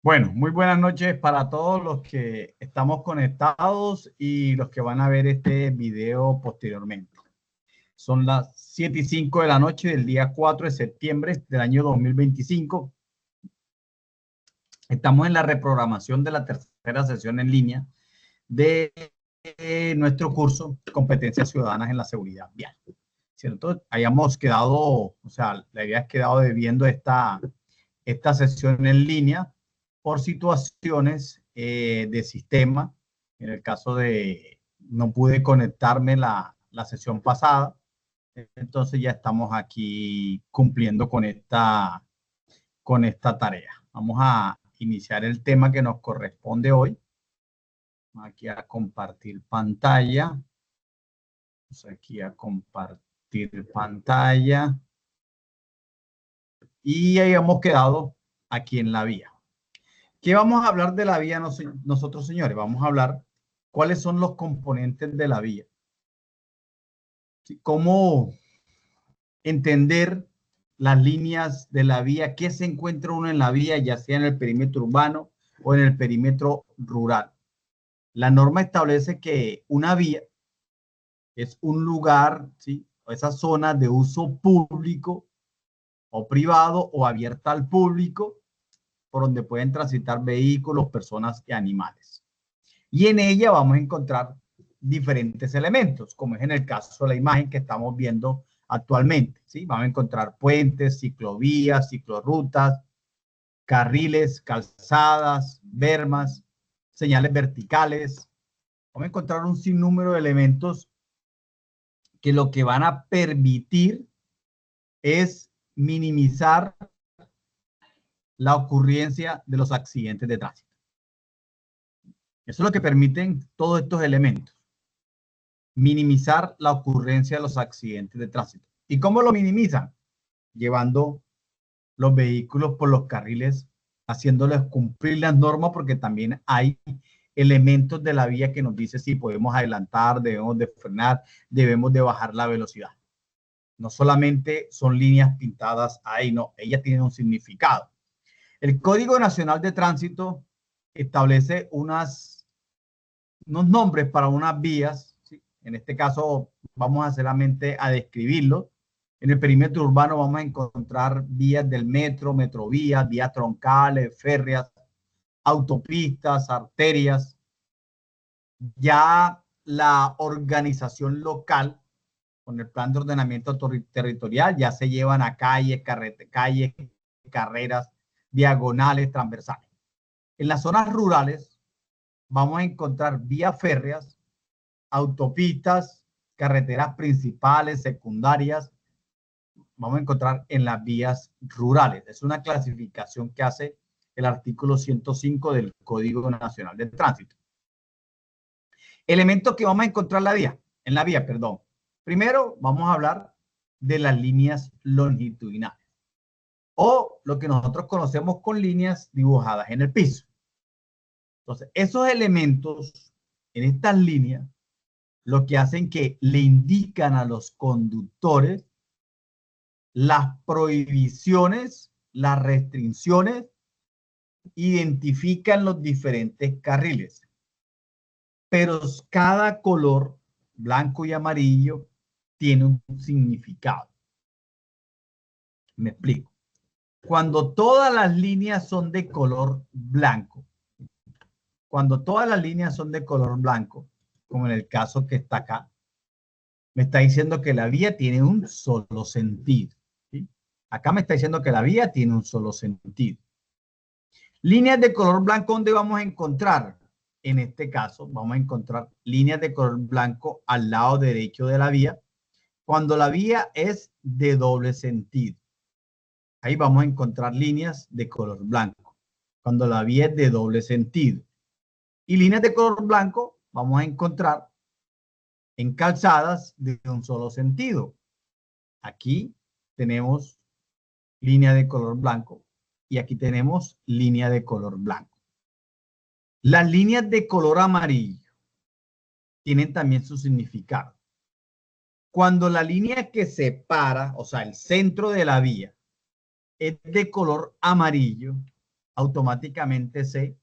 Bueno, muy buenas noches para todos los que estamos conectados y los que van a ver este video posteriormente. Son las 7:05 de la noche del día 4 de septiembre del año 2025. Estamos en la reprogramación de la tercera sesión en línea de nuestro curso Competencias Ciudadanas en la Seguridad Vial. ¿Cierto? Hayamos quedado, o sea, le habías quedado debiendo esta sesión en línea por situaciones de sistema. En el caso de no pude conectarme la sesión pasada, entonces ya estamos aquí cumpliendo con esta tarea. Vamos a iniciar el tema que nos corresponde hoy. Aquí a compartir pantalla. Vamos aquí a compartir pantalla. Y ahí hemos quedado aquí en la vía. ¿Qué vamos a hablar de la vía nosotros, señores? Vamos a hablar cuáles son los componentes de la vía. Cómo entender las líneas de la vía, qué se encuentra uno en la vía, ya sea en el perímetro urbano o en el perímetro rural. La norma establece que una vía es un lugar, ¿sí? O esa zona de uso público o privado o abierta al público por donde pueden transitar vehículos, personas y animales. Y en ella vamos a encontrar diferentes elementos, como es en el caso de la imagen que estamos viendo actualmente, ¿sí? Vamos a encontrar puentes, ciclovías, ciclorrutas, carriles, calzadas, bermas, señales verticales. Vamos a encontrar un sinnúmero de elementos que lo que van a permitir es minimizar la ocurrencia de los accidentes de tránsito. Eso es lo que permiten todos estos elementos. Minimizar la ocurrencia de los accidentes de tránsito. ¿Y cómo lo minimizan? Llevando los vehículos por los carriles, haciéndoles cumplir las normas, porque también hay elementos de la vía que nos dice si podemos adelantar, debemos de frenar, debemos de bajar la velocidad. No solamente son líneas pintadas ahí, no, ellas tienen un significado. El Código Nacional de Tránsito establece unos nombres para unas vías, ¿sí? En este caso vamos a solamente a describirlo. En el perímetro urbano vamos a encontrar vías del metro, metrovías, vías troncales, férreas, autopistas, arterias. Ya la organización local, con el plan de ordenamiento territorial, ya se llevan a calles, carreras, diagonales, transversales. En las zonas rurales vamos a encontrar vías férreas, autopistas, carreteras principales, secundarias, vamos a encontrar en las vías rurales. Es una clasificación que hace el artículo 105 del Código Nacional de Tránsito. Elementos que vamos a encontrar en la vía, perdón. Primero, vamos a hablar de las líneas longitudinales o lo que nosotros conocemos con líneas dibujadas en el piso. Entonces, esos elementos en estas líneas lo que hacen que le indican a los conductores las prohibiciones, las restricciones, identifican los diferentes carriles. Pero cada color, blanco y amarillo, tiene un significado. Me explico. Cuando todas las líneas son de color blanco, como en el caso que está acá, me está diciendo que la vía tiene un solo sentido. ¿Sí? Acá me está diciendo que la vía tiene un solo sentido. Líneas de color blanco, ¿dónde vamos a encontrar? En este caso, vamos a encontrar líneas de color blanco al lado derecho de la vía, cuando la vía es de doble sentido. Ahí vamos a encontrar líneas de color blanco, cuando la vía es de doble sentido. Y líneas de color blanco vamos a encontrar en calzadas de un solo sentido. Aquí tenemos línea de color blanco y aquí tenemos línea de color blanco. Las líneas de color amarillo tienen también su significado. Cuando la línea que separa, o sea, el centro de la vía, es de color amarillo, automáticamente sé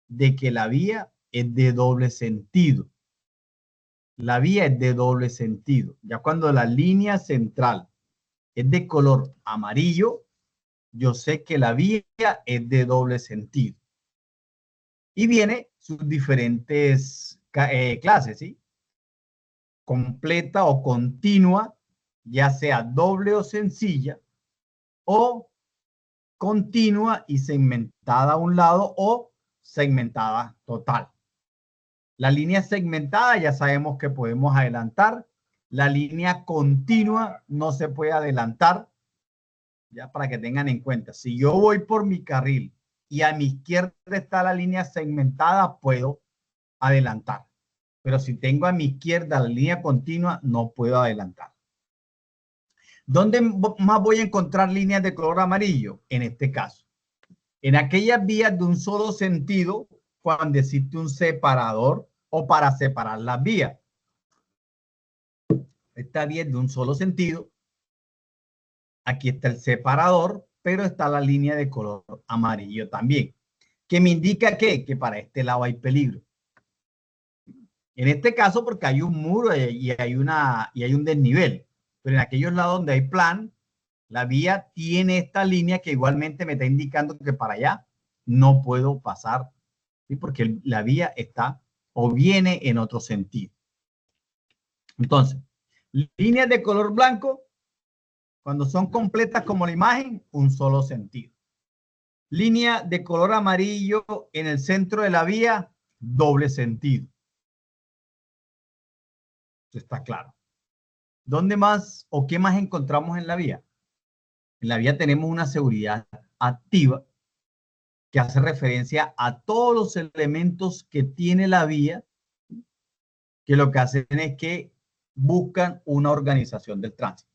de que la vía es de doble sentido. La vía es de doble sentido. Ya cuando la línea central es de color amarillo, yo sé que la vía es de doble sentido. Y viene sus diferentes clases, ¿sí? Completa o continua, ya sea doble o sencilla, o continua y segmentada a un lado o segmentada total. La línea segmentada ya sabemos que podemos adelantar. La línea continua no se puede adelantar. Ya para que tengan en cuenta, si yo voy por mi carril y a mi izquierda está la línea segmentada, puedo adelantar. Pero si tengo a mi izquierda la línea continua, no puedo adelantar. ¿Dónde más voy a encontrar líneas de color amarillo? En este caso, en aquellas vías de un solo sentido, cuando existe un separador o para separar las vías. Esta vía es de un solo sentido. Aquí está el separador, pero está la línea de color amarillo también, que me indica que para este lado hay peligro. En este caso, porque hay un muro y hay un desnivel, pero en aquellos lados donde hay plan, la vía tiene esta línea que igualmente me está indicando que para allá no puedo pasar, ¿sí? Porque la vía está o viene en otro sentido. Entonces, líneas de color blanco, cuando son completas como la imagen, un solo sentido. Línea de color amarillo en el centro de la vía, doble sentido. Esto está claro. ¿Dónde más o qué más encontramos en la vía? En la vía tenemos una seguridad activa que hace referencia a todos los elementos que tiene la vía, que lo que hacen es que buscan una organización del tránsito.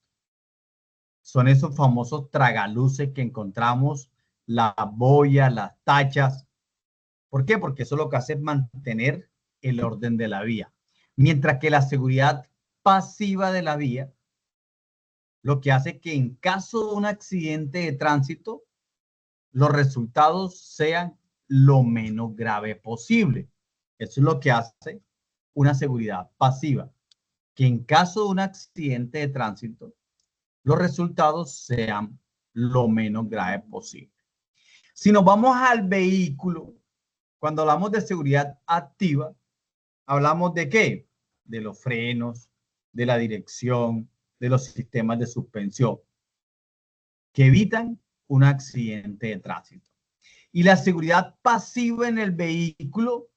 Son esos famosos tragaluces que encontramos, las boyas, las tachas. ¿Por qué? Porque eso lo que hace es mantener el orden de la vía. Mientras que la seguridad pasiva de la vía lo que hace que en caso de un accidente de tránsito, los resultados sean lo menos grave posible. Eso es lo que hace una seguridad pasiva, que en caso de un accidente de tránsito, los resultados sean lo menos grave posible. Si nos vamos al vehículo, cuando hablamos de seguridad activa, hablamos de ¿qué? De los frenos, de la dirección, de los sistemas de suspensión, que evitan un accidente de tránsito. Y la seguridad pasiva en el vehículo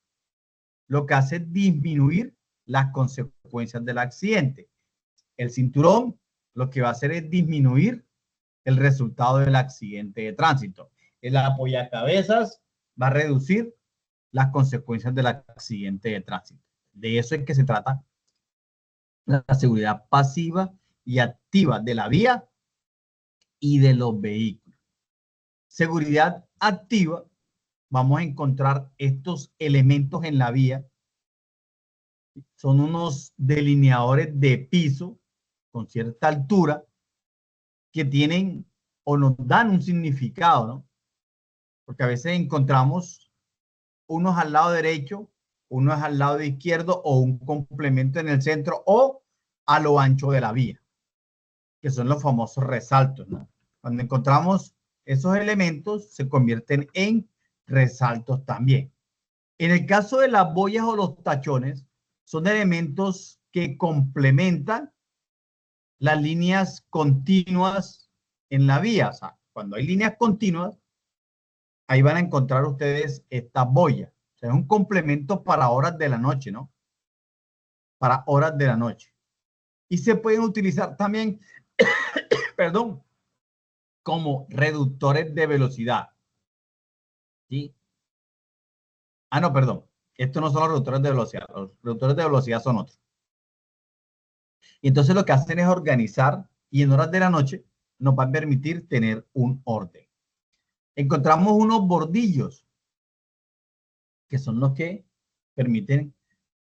lo que hace es disminuir las consecuencias del accidente. El cinturón lo que va a hacer es disminuir el resultado del accidente de tránsito. El apoyacabezas va a reducir las consecuencias del accidente de tránsito. De eso es que se trata la seguridad pasiva y activa de la vía y de los vehículos. Seguridad activa, vamos a encontrar estos elementos en la vía. Son unos delineadores de piso con cierta altura que tienen o nos dan un significado, ¿no? Porque a veces encontramos unos al lado derecho, unos al lado izquierdo o un complemento en el centro o a lo ancho de la vía, que son los famosos resaltos, ¿no? Cuando encontramos esos elementos se convierten en resaltos también. En el caso de las boyas o los tachones, son elementos que complementan las líneas continuas en la vía. O sea, cuando hay líneas continuas, ahí van a encontrar ustedes estas boyas. O sea, es un complemento para horas de la noche, ¿no? Para horas de la noche. Y se pueden utilizar también, perdón, como reductores de velocidad. ¿Sí? Ah, no, perdón. Estos no son los reductores de velocidad. Los reductores de velocidad son otros. Y entonces lo que hacen es organizar y en horas de la noche nos va a permitir tener un orden. Encontramos unos bordillos que son los que permiten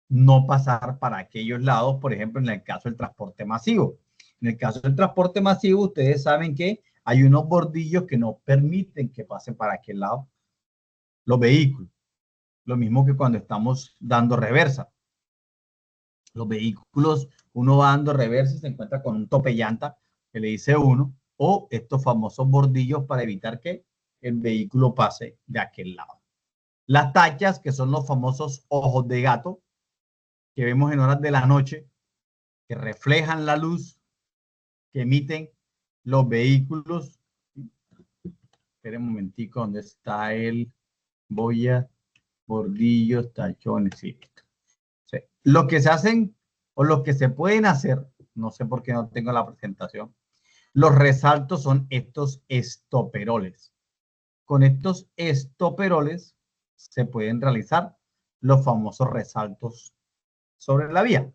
no pasar para aquellos lados, por ejemplo, en el caso del transporte masivo. En el caso del transporte masivo, ustedes saben que hay unos bordillos que no permiten que pasen para aquel lado los vehículos. Lo mismo que cuando estamos dando reversa. Los vehículos, uno va dando reversa y se encuentra con un tope llanta que le dice uno, o estos famosos bordillos para evitar que el vehículo pase de aquel lado. Las tachas, que son los famosos ojos de gato que vemos en horas de la noche, que reflejan la luz que emiten los vehículos. Esperen un momentico, ¿dónde está el boya, bordillos, tachones? Sí. Sí. Lo que se hacen o lo que se pueden hacer, no sé por qué no tengo la presentación, los resaltos son estos estoperoles. Con estos estoperoles se pueden realizar los famosos resaltos sobre la vía,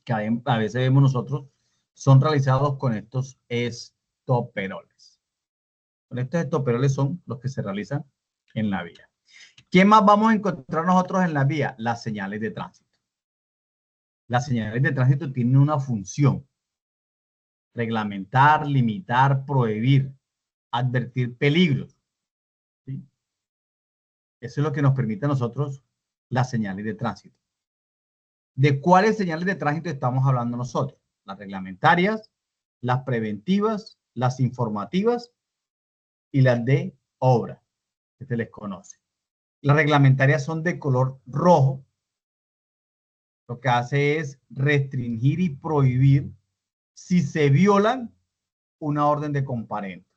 que a veces vemos nosotros, son realizados con estos estoperoles. Con estos estoperoles son los que se realizan en la vía. ¿Qué más vamos a encontrar nosotros en la vía? Las señales de tránsito. Las señales de tránsito tienen una función: reglamentar, limitar, prohibir, advertir peligros. ¿Sí? Eso es lo que nos permite a nosotros las señales de tránsito. ¿De cuáles señales de tránsito estamos hablando nosotros? Las reglamentarias, las preventivas, las informativas y las de obra, que se les conoce. Las reglamentarias son de color rojo. Lo que hace es restringir y prohibir si se violan una orden de comparendo.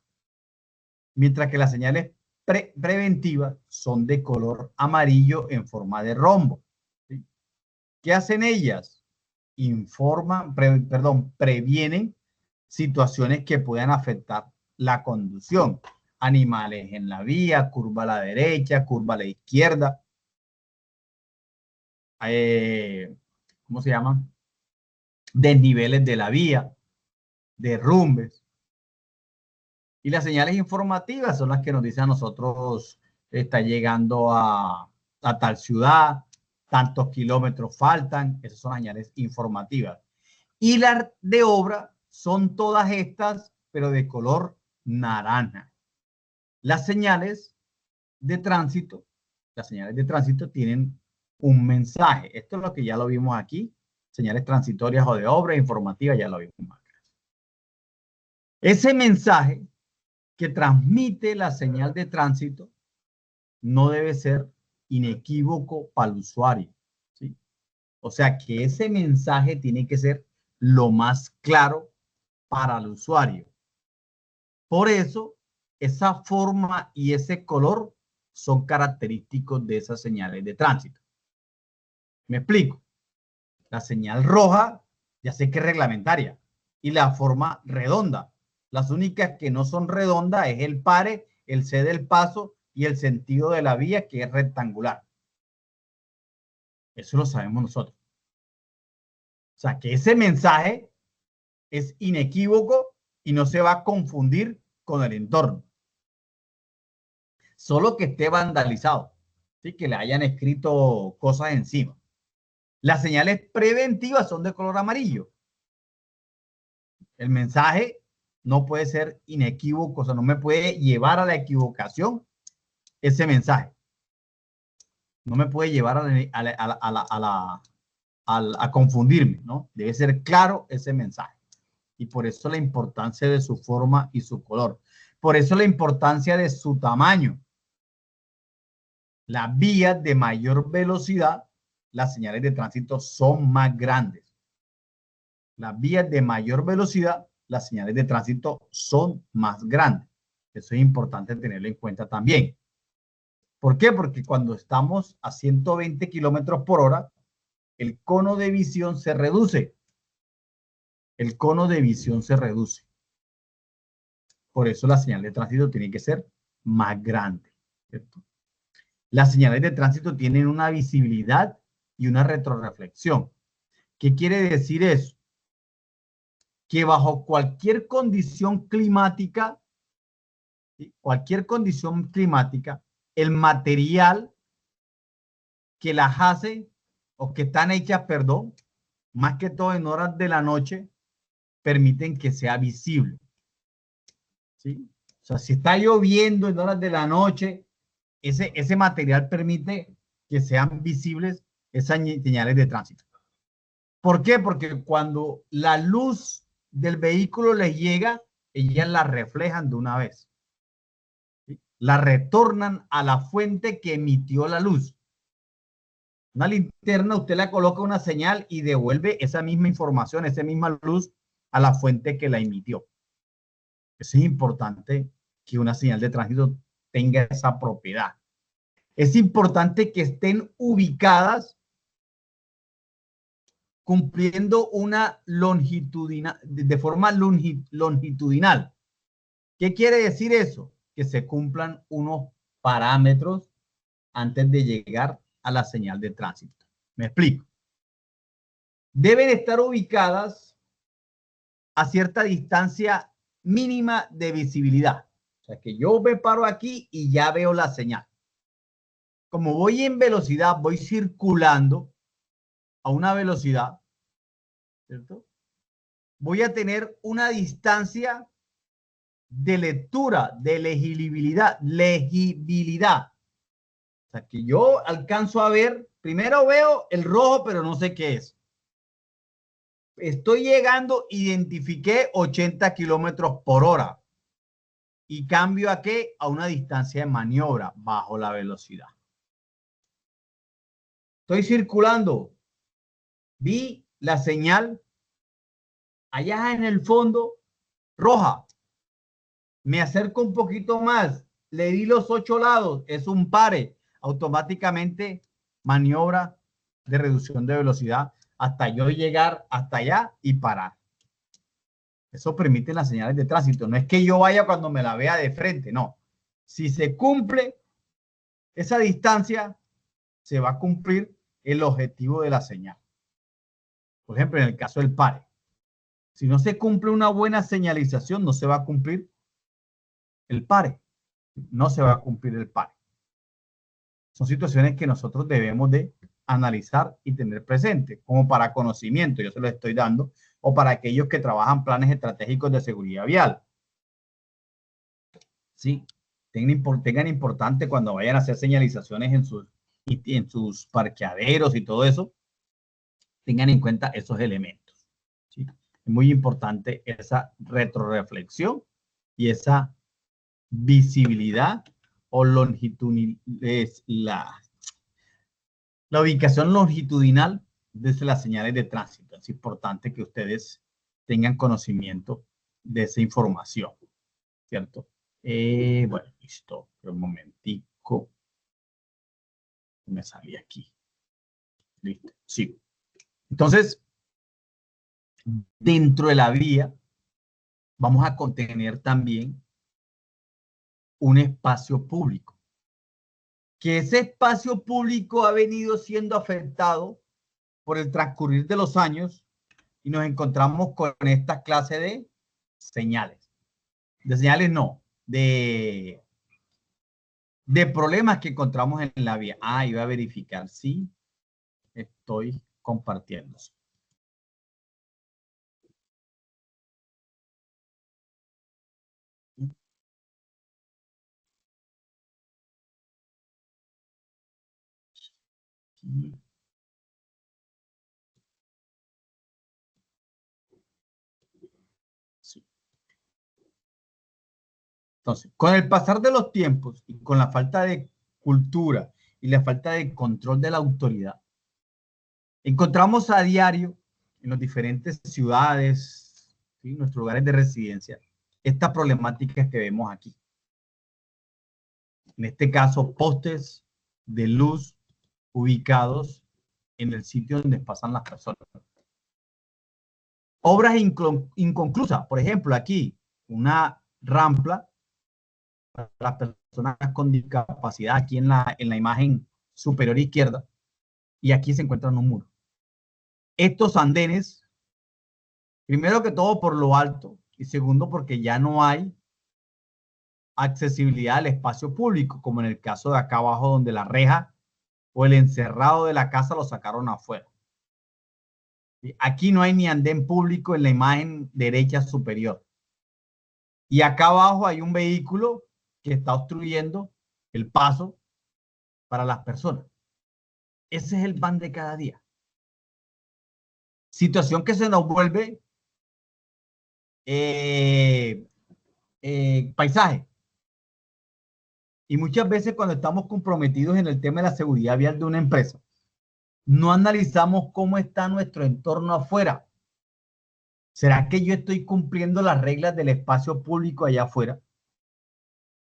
Mientras que las señales preventivas son de color amarillo en forma de rombo. ¿Sí? ¿Qué hacen ellas? Previenen situaciones que puedan afectar la conducción. Animales en la vía, curva a la derecha, curva a la izquierda. ¿Cómo se llama? Desniveles de la vía, derrumbes. Y las señales informativas son las que nos dicen a nosotros: está llegando a tal ciudad, tantos kilómetros faltan. Esas son las señales informativas. Y las de obra son todas estas, pero de color naranja. Las señales de tránsito tienen un mensaje. Esto es lo que ya lo vimos aquí. Señales transitorias o de obra, informativas, ya lo vimos acá. Ese mensaje que transmite la señal de tránsito no debe ser inequívoco para el usuario, ¿sí? O sea que ese mensaje tiene que ser lo más claro para el usuario. Por eso, esa forma y ese color son característicos de esas señales de tránsito. Me explico. La señal roja, ya sé que es reglamentaria, y la forma redonda. Las únicas que no son redondas es el pare, el C del paso y el sentido de la vía, que es rectangular. Eso lo sabemos nosotros. O sea, que ese mensaje es inequívoco y no se va a confundir con el entorno. Solo que esté vandalizado, ¿sí? Que le hayan escrito cosas encima. Las señales preventivas son de color amarillo. El mensaje no puede ser inequívoco, o sea, no me puede llevar a la equivocación ese mensaje. No me puede llevar a confundirme, ¿no? Debe ser claro ese mensaje. Y por eso la importancia de su forma y su color. Por eso la importancia de su tamaño. Las vías de mayor velocidad, las señales de tránsito son más grandes. Las vías de mayor velocidad, las señales de tránsito son más grandes. Eso es importante tenerlo en cuenta también. ¿Por qué? Porque cuando estamos a 120 kilómetros por hora, el cono de visión se reduce. El cono de visión se reduce. Por eso la señal de tránsito tiene que ser más grande, ¿cierto? Las señales de tránsito tienen una visibilidad y una retroreflexión. ¿Qué quiere decir eso? Que bajo cualquier condición climática, el material que las hace o que están hechas, perdón, más que todo en horas de la noche, permiten que sea visible. ¿Sí? O sea, si está lloviendo en horas de la noche, ese material permite que sean visibles esas señales de tránsito. ¿Por qué? Porque cuando la luz del vehículo les llega, ellas la reflejan de una vez. ¿Sí? La retornan a la fuente que emitió la luz. Una linterna, usted le coloca una señal y devuelve esa misma información, esa misma luz a la fuente que la emitió. Eso es importante que una señal de tránsito tenga esa propiedad. Es importante que estén ubicadas cumpliendo una longitudinal, de forma longitudinal. ¿Qué quiere decir eso? Que se cumplan unos parámetros antes de llegar a la señal de tránsito. Me explico. Deben estar ubicadas a cierta distancia mínima de visibilidad. O sea, que yo me paro aquí y ya veo la señal. Como voy en velocidad, voy circulando a una velocidad, ¿cierto? Voy a tener una distancia de lectura, de legibilidad. O sea, que yo alcanzo a ver, primero veo el rojo, pero no sé qué es. Estoy llegando, identifiqué 80 kilómetros por hora y cambio a qué? A una distancia de maniobra bajo la velocidad. Estoy circulando, vi la señal allá en el fondo roja. Me acerco un poquito más, le di los 8 lados, es un pare. Automáticamente maniobra de reducción de velocidad hasta yo llegar hasta allá y parar. Eso permite las señales de tránsito. No es que yo vaya cuando me la vea de frente, no. Si se cumple esa distancia, se va a cumplir el objetivo de la señal. Por ejemplo, en el caso del pare. Si no se cumple una buena señalización, no se va a cumplir el pare. No se va a cumplir el pare. Son situaciones que nosotros debemos de analizar y tener presente, como para conocimiento, yo se lo estoy dando, o para aquellos que trabajan planes estratégicos de seguridad vial. Sí, tengan importante cuando vayan a hacer señalizaciones en sus parqueaderos y todo eso, tengan en cuenta esos elementos. ¿Sí? Es muy importante esa retroreflexión y esa visibilidad o longitudinal, la ubicación longitudinal desde las señales de tránsito. Es importante que ustedes tengan conocimiento de esa información, ¿cierto? Bueno, listo. Un momentico. Me salí aquí. Listo. Sí. Entonces, dentro de la vía, vamos a contener también un espacio público. Que ese espacio público ha venido siendo afectado por el transcurrir de los años y nos encontramos con esta clase de señales. De señales no, de problemas que encontramos en la vía. Ah, iba a verificar si estoy compartiendo. Sí. Entonces, con el pasar de los tiempos y con la falta de cultura y la falta de control de la autoridad, encontramos a diario en las diferentes ciudades, ¿sí? Nuestros lugares de residencia, estas problemáticas que vemos aquí. En este caso, postes de luz ubicados en el sitio donde pasan las personas. Obras inconclusas, por ejemplo, aquí una rampa para las personas con discapacidad, aquí en la imagen superior izquierda, y aquí se encuentran un muro. Estos andenes, primero que todo por lo alto, y segundo porque ya no hay accesibilidad al espacio público, como en el caso de acá abajo donde la reja o el encerrado de la casa lo sacaron afuera. Aquí no hay ni andén público en la imagen derecha superior. Y acá abajo hay un vehículo que está obstruyendo el paso para las personas. Ese es el pan de cada día. Situación que se nos vuelve paisaje. Y muchas veces cuando estamos comprometidos en el tema de la seguridad vial de una empresa, no analizamos cómo está nuestro entorno afuera. ¿Será que yo estoy cumpliendo las reglas del espacio público allá afuera?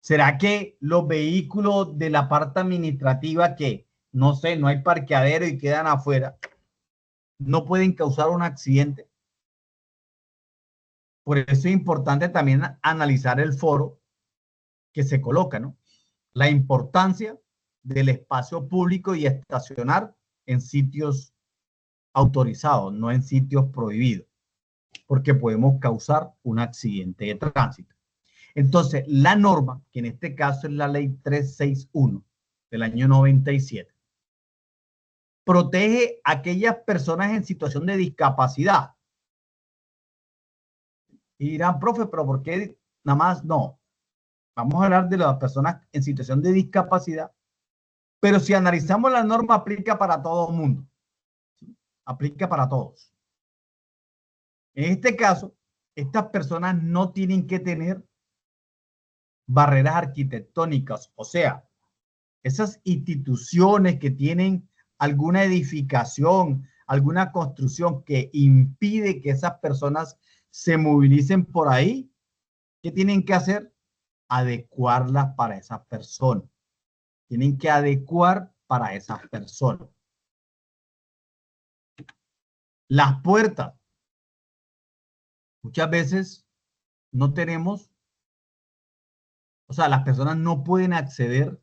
¿Será que los vehículos de la parte administrativa que, no sé, no hay parqueadero y quedan afuera, no pueden causar un accidente? Por eso es importante también analizar el foro que se coloca, ¿no? La importancia del espacio público y estacionar en sitios autorizados, no en sitios prohibidos, porque podemos causar un accidente de tránsito. Entonces, la norma, que en este caso es la ley 361 del año 97, protege a aquellas personas en situación de discapacidad. Y dirán, profe, pero ¿por qué nada más? No. Vamos a hablar de las personas en situación de discapacidad, pero si analizamos la norma, aplica para todo el mundo. ¿Sí? Aplica para todos. En este caso, estas personas no tienen que tener barreras arquitectónicas, o sea, esas instituciones que tienen alguna edificación, alguna construcción que impide que esas personas se movilicen por ahí, ¿qué tienen que hacer? Adecuarlas para esas personas. Tienen que adecuar para esas personas. Las puertas. Muchas veces no tenemos, o sea, las personas no pueden acceder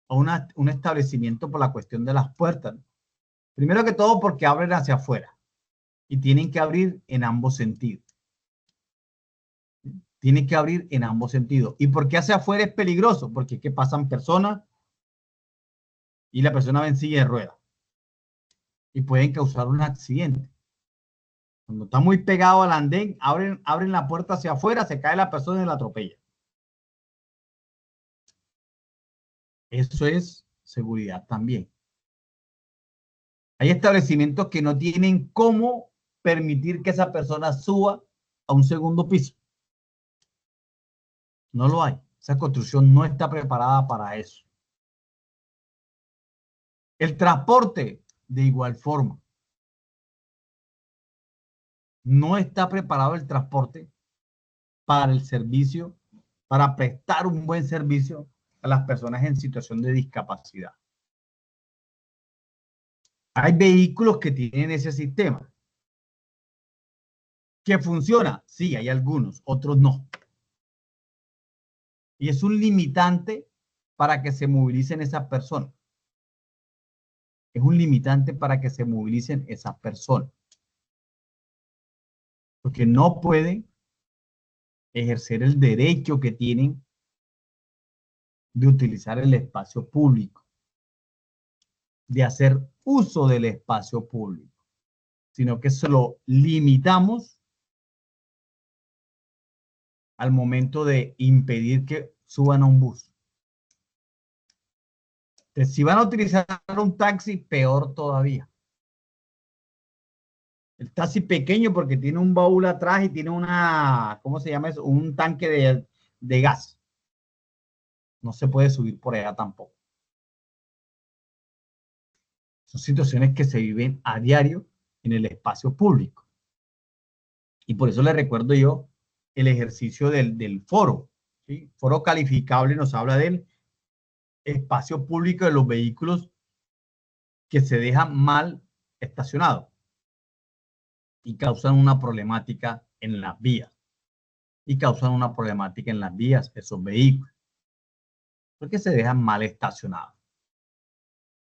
a un establecimiento por la cuestión de las puertas. Primero que todo porque abren hacia afuera y tienen que abrir en ambos sentidos. Tienen que abrir en ambos sentidos. ¿Y por qué hacia afuera es peligroso? Porque es que pasan personas y la persona va en silla de ruedas y pueden causar un accidente. Cuando está muy pegado al andén, abren la puerta hacia afuera, se cae la persona y la atropella. Eso es seguridad también. Hay establecimientos que no tienen cómo permitir que esa persona suba a un segundo piso. No lo hay. Esa construcción no está preparada para eso. El transporte, de igual forma. No está preparado el transporte para el servicio, para prestar un buen servicio a las personas en situación de discapacidad. Hay vehículos que tienen ese sistema. ¿Que funciona? Sí, hay algunos, otros no. Y es un limitante para que se movilicen esas personas. Es un limitante para que se movilicen esas personas. Porque no pueden ejercer el derecho que tienen de utilizar el espacio público, de hacer uso del espacio público, sino que se lo limitamos al momento de impedir que suban a un bus. Entonces, si van a utilizar un taxi, peor todavía. El taxi pequeño porque tiene un baúl atrás y tiene una, ¿cómo se llama eso? Un tanque de gas. No se puede subir por allá tampoco. Son situaciones que se viven a diario en el espacio público. Y por eso les recuerdo yo el ejercicio del foro. ¿Sí? Foro calificable nos habla del espacio público de los vehículos que se dejan mal estacionados y causan una problemática en las vías. Y causan una problemática en las vías esos vehículos. Porque se dejan mal estacionados.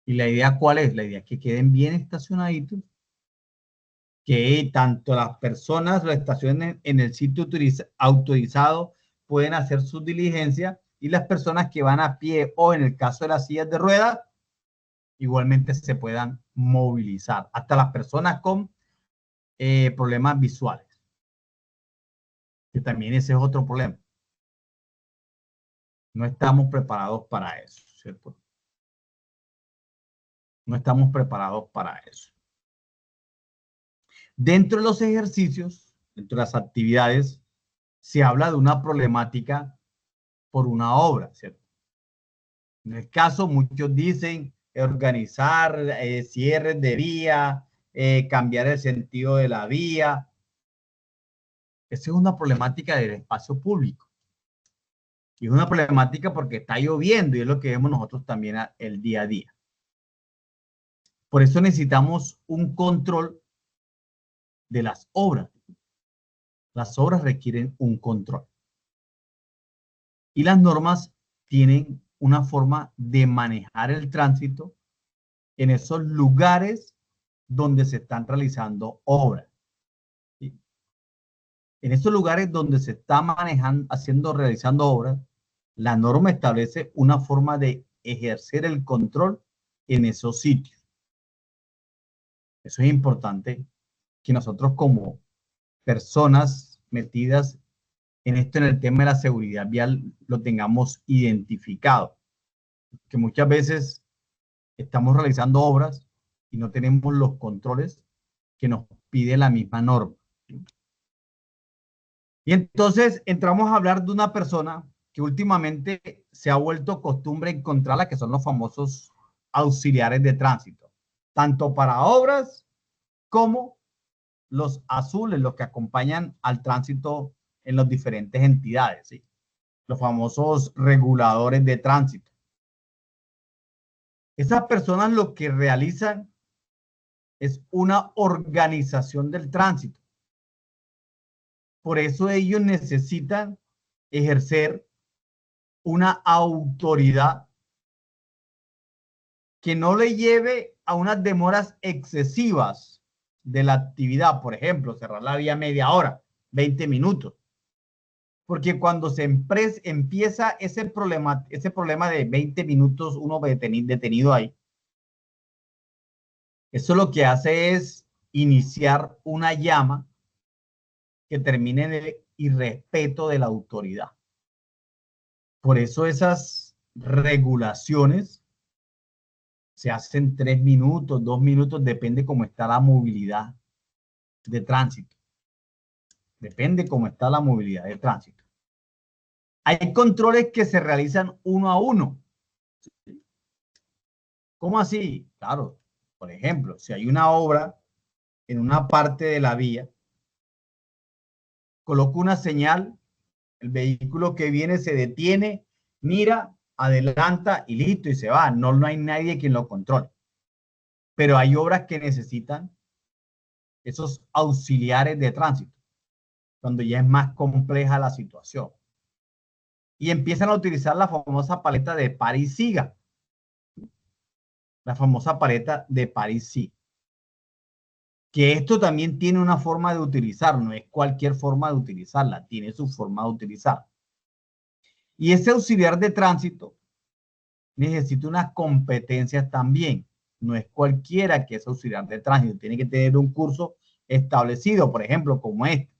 ¿Y la idea cuál es? La idea es que queden bien estacionaditos, que tanto las personas lo estacionen en el sitio autorizado, pueden hacer sus diligencias, y las personas que van a pie o en el caso de las sillas de ruedas, igualmente se puedan movilizar. Hasta las personas con problemas visuales, que también ese es otro problema. No estamos preparados para eso, ¿cierto? No estamos preparados para eso. Dentro de los ejercicios, dentro de las actividades, se habla de una problemática por una obra, ¿cierto? En el caso, muchos dicen organizar cierres de vía, cambiar el sentido de la vía. Esa es una problemática del espacio público. Y es una problemática porque está lloviendo y es lo que vemos nosotros también el día a día. Por eso necesitamos un control de las obras. Las obras requieren un control. Y las normas tienen una forma de manejar el tránsito en esos lugares donde se están realizando obras. ¿Sí? En esos lugares donde se está realizando obras, la norma establece una forma de ejercer el control en esos sitios. Eso es importante que nosotros como personas metidas en esto, en el tema de la seguridad vial, lo tengamos identificado. Que muchas veces estamos realizando obras y no tenemos los controles que nos pide la misma norma. Y entonces entramos a hablar de una persona que últimamente se ha vuelto costumbre encontrarla, que son los famosos auxiliares de tránsito, tanto para obras como los azules, los que acompañan al tránsito en las diferentes entidades, ¿sí? Los famosos reguladores de tránsito. Esas personas lo que realizan es una organización del tránsito. Por eso ellos necesitan ejercer una autoridad que no le lleve a unas demoras excesivas de la actividad. Por ejemplo, cerrar la vía media hora, 20 minutos. Porque cuando se empieza ese problema de 20 minutos uno detenido ahí, eso lo que hace es iniciar una llama que termine en el irrespeto de la autoridad. Por eso esas regulaciones se hacen 3 minutos, 2 minutos, depende cómo está la movilidad de tránsito. Depende cómo está la movilidad de tránsito. Hay controles que se realizan uno a uno. ¿Cómo así? Claro, por ejemplo, si hay una obra en una parte de la vía, coloco una señal, el vehículo que viene se detiene, mira, adelanta y listo, y se va. No, no hay nadie quien lo controle. Pero hay obras que necesitan esos auxiliares de tránsito, cuando ya es más compleja la situación. Y empiezan a utilizar la famosa paleta de pare y siga. La famosa paleta de pare y siga. Que esto también tiene una forma de utilizar, no es cualquier forma de utilizarla, tiene su forma de utilizar. Y ese auxiliar de tránsito necesita unas competencias también. No es cualquiera que es auxiliar de tránsito, tiene que tener un curso establecido, por ejemplo, como este.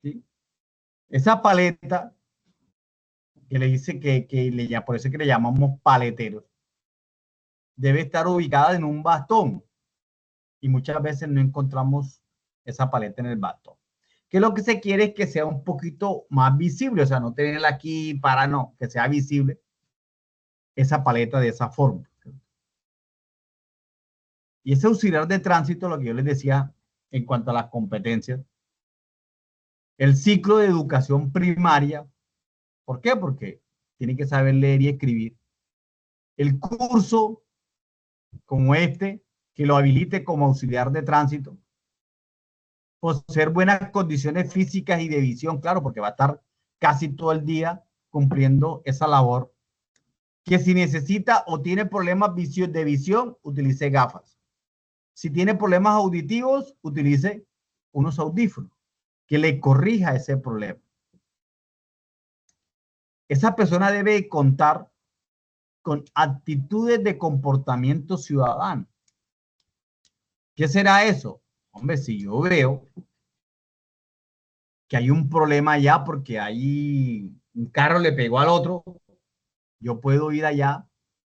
¿Sí? Esa paleta que le dice por eso es que le llamamos paleteros, debe estar ubicada en un bastón y muchas veces no encontramos esa paleta en el bastón. Que lo que se quiere es que sea un poquito más visible, o sea, no tenerla aquí para no, que sea visible esa paleta de esa forma. Y ese auxiliar de tránsito, lo que yo les decía en cuanto a las competencias, el ciclo de educación primaria, ¿por qué? Porque tiene que saber leer y escribir. El curso como este, que lo habilite como auxiliar de tránsito, poseer buenas condiciones físicas y de visión, claro, porque va a estar casi todo el día cumpliendo esa labor, que si necesita o tiene problemas de visión, utilice gafas. Si tiene problemas auditivos, utilice unos audífonos que le corrija ese problema. Esa persona debe contar con actitudes de comportamiento ciudadano. ¿Qué será eso? Hombre, si yo veo que hay un problema allá porque hay un carro le pegó al otro, yo puedo ir allá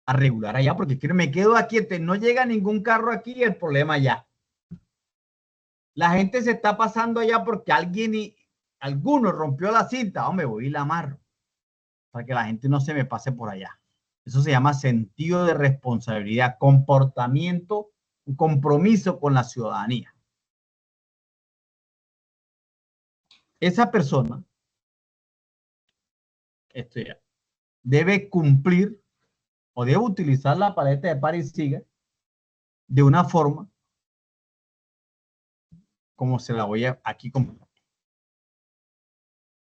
a regular allá, porque es que me quedo aquí, no llega ningún carro aquí, el problema allá. La gente se está pasando allá porque alguno rompió la cinta, hombre, voy y la amarro para que la gente no se me pase por allá. Eso se llama sentido de responsabilidad, comportamiento, un compromiso con la ciudadanía. Esa persona debe cumplir o debe utilizar la paleta de para y siga de una forma como se la voy a aquí.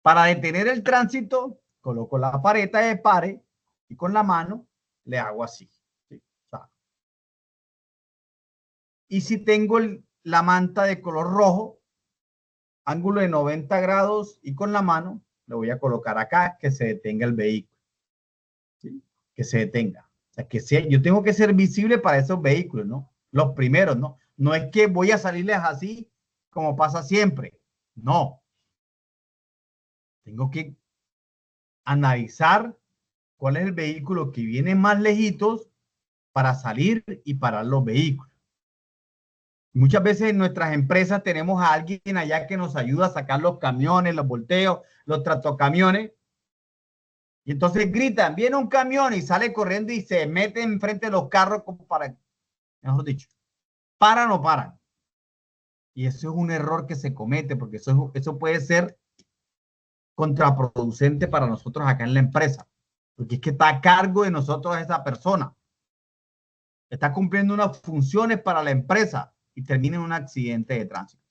Para detener el tránsito, coloco la paleta de pare y con la mano le hago así. ¿Sí? O sea, y si tengo la manta de color rojo, ángulo de 90 grados y con la mano le voy a colocar acá que se detenga el vehículo. ¿Sí? Que se detenga. O sea, yo tengo que ser visible para esos vehículos, ¿no? Los primeros, ¿no? No es que voy a salirles así como pasa siempre. No. Tengo que analizar cuál es el vehículo que viene más lejitos para salir y parar los vehículos. Muchas veces en nuestras empresas tenemos a alguien allá que nos ayuda a sacar los camiones, los volteos, los tractocamiones. Y entonces gritan, viene un camión y sale corriendo y se mete enfrente de los carros como para, mejor dicho, paran o paran. Y eso es un error que se comete porque eso puede ser contraproducente para nosotros acá en la empresa. Porque es que está a cargo de nosotros esa persona. Está cumpliendo unas funciones para la empresa y termina en un accidente de tránsito.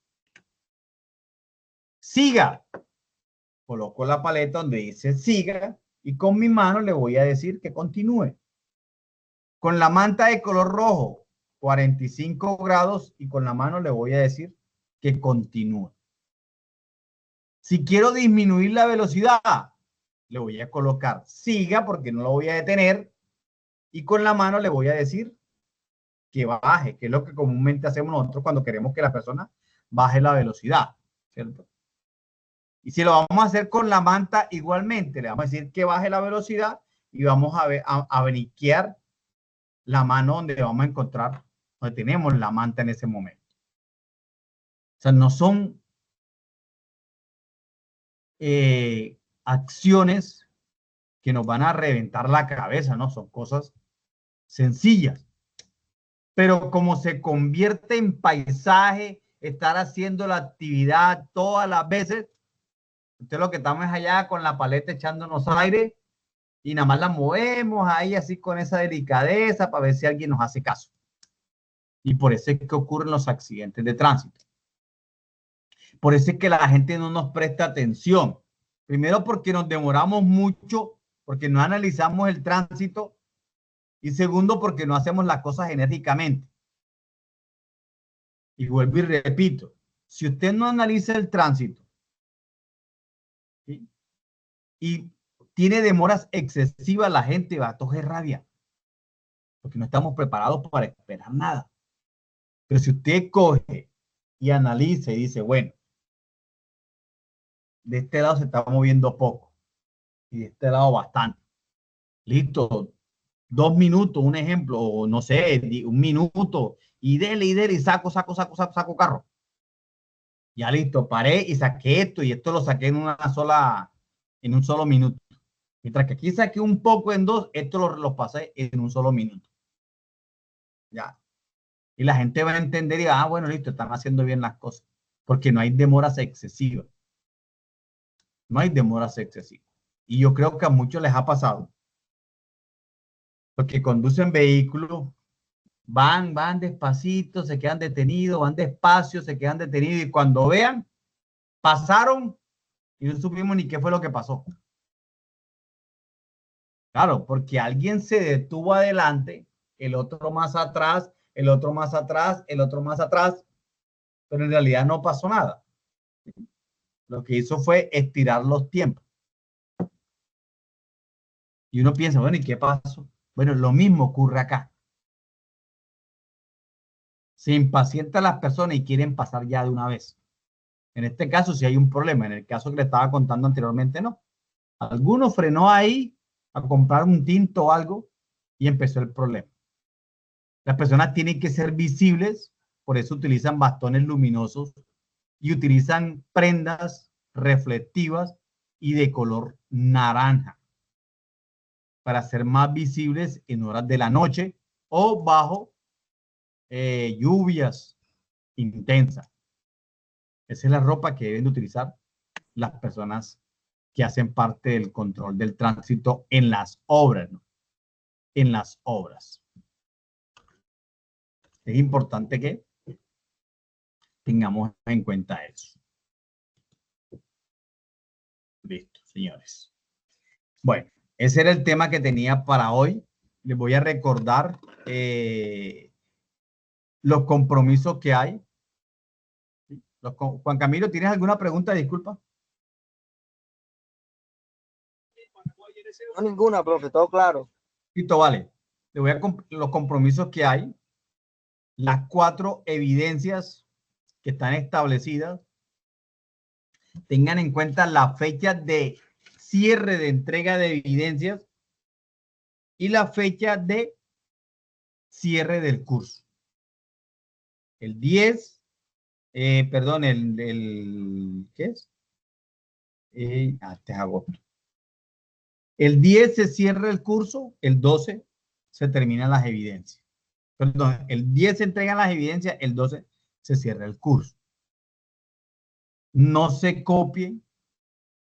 Siga. Coloco la paleta donde dice siga y con mi mano le voy a decir que continúe. Con la manta de color rojo, 45 grados y con la mano le voy a decir que continúe. Si quiero disminuir la velocidad, le voy a colocar siga porque no lo voy a detener y con la mano le voy a decir que baje, que es lo que comúnmente hacemos nosotros cuando queremos que la persona baje la velocidad, ¿cierto? Y si lo vamos a hacer con la manta igualmente, le vamos a decir que baje la velocidad y vamos a verificar la mano donde vamos a encontrar, donde tenemos la manta en ese momento. O sea, no son acciones que nos van a reventar la cabeza, ¿no? Son cosas sencillas. Pero como se convierte en paisaje, estar haciendo la actividad todas las veces, entonces lo que estamos es allá con la paleta echándonos aire y nada más la movemos ahí así con esa delicadeza para ver si alguien nos hace caso. Y por eso es que ocurren los accidentes de tránsito. Por eso es que la gente no nos presta atención. Primero porque nos demoramos mucho, porque no analizamos el tránsito. Y segundo porque no hacemos las cosas enérgicamente. Y vuelvo y repito, si usted no analiza el tránsito, ¿sí? Y tiene demoras excesivas, la gente va a coger rabia. Porque no estamos preparados para esperar nada. Pero si usted coge y analiza y dice, bueno, de este lado se está moviendo poco y de este lado bastante. Listo, 2 minutos, un ejemplo, o no sé, 1 minuto, y dele, y saco carro. Ya listo, paré y saqué esto, y esto lo saqué en un solo minuto. Mientras que aquí saqué un poco en 2, esto lo pasé en un solo minuto. Ya. Y la gente va a entender y va, bueno, listo, están haciendo bien las cosas. Porque no hay demoras excesivas. No hay demoras excesivas. Y yo creo que a muchos les ha pasado. Porque conducen vehículos, van despacito, se quedan detenidos, van despacio, se quedan detenidos. Y cuando vean, pasaron y no supimos ni qué fue lo que pasó. Claro, porque alguien se detuvo adelante, el otro más atrás, el otro más atrás, el otro más atrás, pero en realidad no pasó nada. Lo que hizo fue estirar los tiempos. Y uno piensa, bueno, ¿y qué pasó? Bueno, lo mismo ocurre acá. Se impacientan las personas y quieren pasar ya de una vez. En este caso, si hay un problema. En el caso que le estaba contando anteriormente, no. Alguno frenó ahí a comprar un tinto o algo Y empezó el problema. Las personas tienen que ser visibles, por eso utilizan bastones luminosos y utilizan prendas reflectivas y de color naranja para ser más visibles en horas de la noche o bajo lluvias intensas. Esa es la ropa que deben de utilizar las personas que hacen parte del control del tránsito en las obras, ¿no? En las obras. Es importante que tengamos en cuenta eso. Listo, señores. Bueno, ese era el tema que tenía para hoy. Les voy a recordar los compromisos que hay. Juan Camilo, ¿tienes alguna pregunta? Disculpa. No, ninguna, profe, todo claro. Listo, vale. Le voy a los compromisos que hay, las 4 evidencias que están establecidas. Tengan en cuenta la fecha de cierre de entrega de evidencias y la fecha de cierre del curso. El 10, perdón, ¿qué es? Este es agosto. El 10 se cierra el curso, el 12 se terminan las evidencias. Perdón, el 10 se entregan las evidencias, el 12 se cierra el curso. No se copien,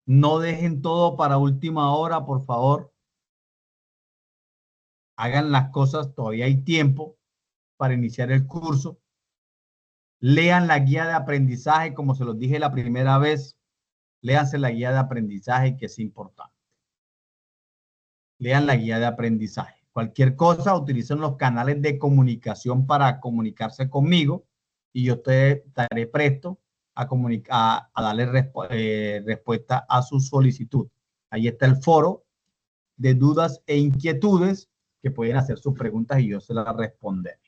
no dejen todo para última hora, por favor. Hagan las cosas, todavía hay tiempo para iniciar el curso. Lean la guía de aprendizaje, como se los dije la primera vez. Léanse la guía de aprendizaje, que es importante. Lean la guía de aprendizaje. Cualquier cosa, utilicen los canales de comunicación para comunicarse conmigo y yo te estaré presto a darle respuesta a su solicitud. Ahí está el foro de dudas e inquietudes que pueden hacer sus preguntas y yo se las responderé.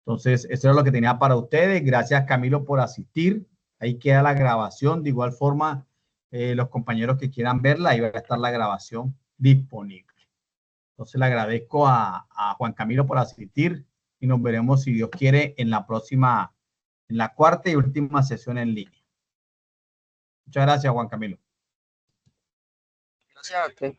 Entonces, eso es lo que tenía para ustedes. Gracias, Camilo, por asistir. Ahí queda la grabación. De igual forma, los compañeros que quieran verla, ahí va a estar la grabación disponible. Entonces, le agradezco a Juan Camilo por asistir y nos veremos, si Dios quiere, en la próxima, en la 4ª y última sesión en línea. Muchas gracias, Juan Camilo. Gracias a usted.